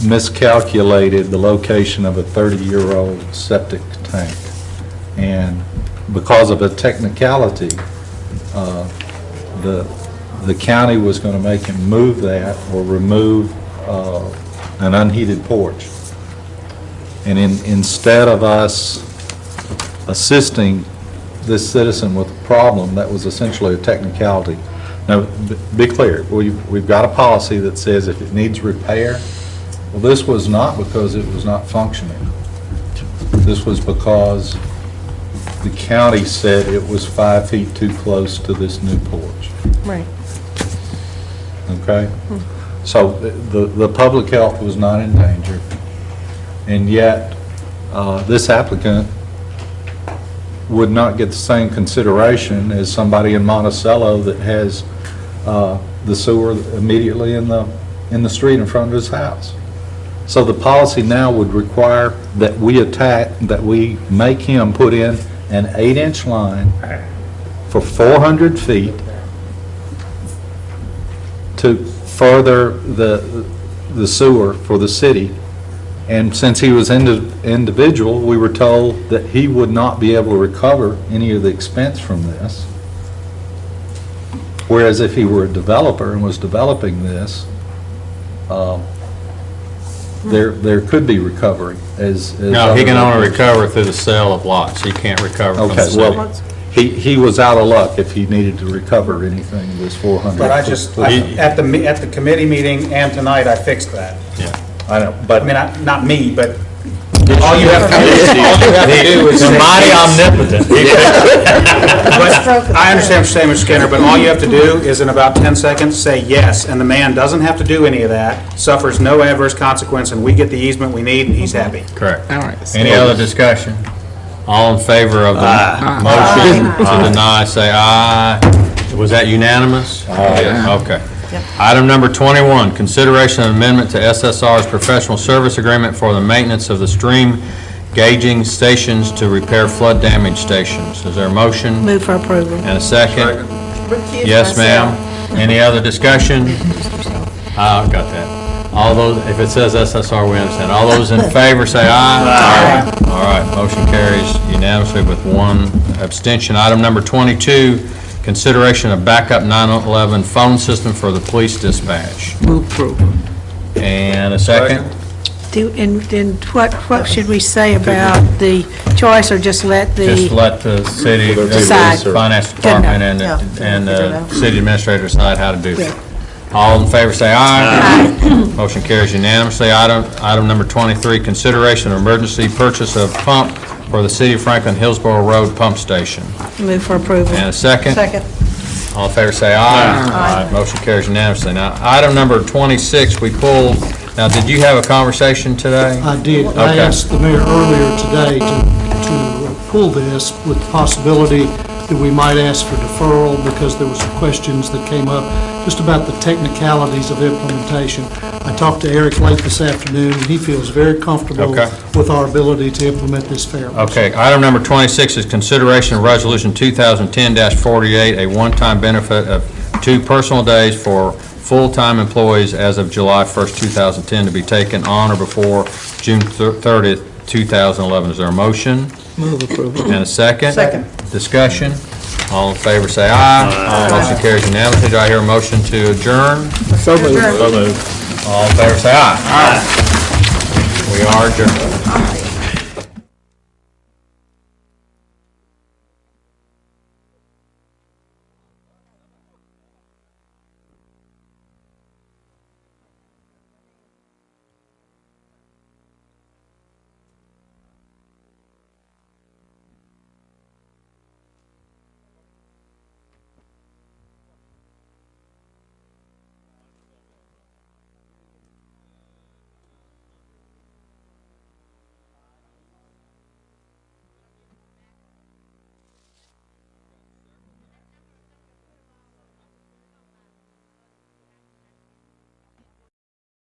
miscalculated the location of a 30-year-old septic tank. And because of a technicality, the county was going to make him move that or remove an unheated porch. And instead of us assisting this citizen with a problem that was essentially a technicality. Now, be clear, we've got a policy that says if it needs repair, well, this was not because it was not functioning. This was because the county said it was 5 feet too close to this new porch. Right. Okay? So the public health was not in danger, and yet this applicant would not get the same consideration as somebody in Monticello that has the sewer immediately in the street in front of his house. So the policy now would require that we make him put in an 8-inch line for 400 feet to further the sewer for the city. And since he was individual, we were told that he would not be able to recover any of the expense from this. Whereas if he were a developer and was developing this, there could be recovery as. No, he can only recover through the sale of lots. He can't recover from the Okay, city. well, he was out of luck if he needed to recover anything of this 400. But at the committee meeting and tonight, I fixed that. Yeah. I know, but. I mean, not me, but all you have to do is. The mighty omnipotent. But I understand what you're saying, Mr. Skinner, but all you have to do is in about 10 seconds, say yes, and the man doesn't have to do any of that, suffers no adverse consequence, and we get the easement we need, and he's happy. Correct. All right. Any other discussion? All in favor of the motion to deny, say aye. Was that unanimous? Aye. Okay. Item number 21, consideration of amendment to SSR's professional service agreement for the maintenance of the stream gauging stations to repair flood damage stations. Is there a motion Move for approval. and a second? Recuse Yes, myself. ma'am. Any other discussion? Got that. All those, if it says SSR, we understand. All those in favor say aye. Aye. All right, motion carries unanimously with one abstention. Item number 22, consideration of backup 911 phone system for the police dispatch. Move approval. And a second? And what should we say about the choice, or just let Just the, let the city, Decide. finance department and the city administrator decide how to do that. All in favor say aye. Motion carries unanimously. Item number 23, consideration of emergency purchase of pump for the City of Franklin Hillsborough Road Pump Station. move for approval? And a second? Second. All in favor say aye. Aye. Motion carries unanimously. Now, item number 26, we pulled, now, did you have a conversation today? I did. I Okay. asked the mayor earlier today to pull this with the possibility that we might ask for deferral because there were some questions that came up just about the technicalities of implementation. I talked to Eric late this afternoon, and he feels very comfortable Okay. with our ability to implement this fairly. Okay, item number 26 is consideration of resolution 2010-48, a one-time benefit of 2 personal days for full-time employees as of July 1st, 2010, to be taken on or before June 30th, 2011. Is there a motion? Move approval. And a second? Second. Discussion? All in favor say aye. Aye. Motion carries unanimously. Do I hear a motion to adjourn? So moved. All in favor say aye. Aye. We are adjourned.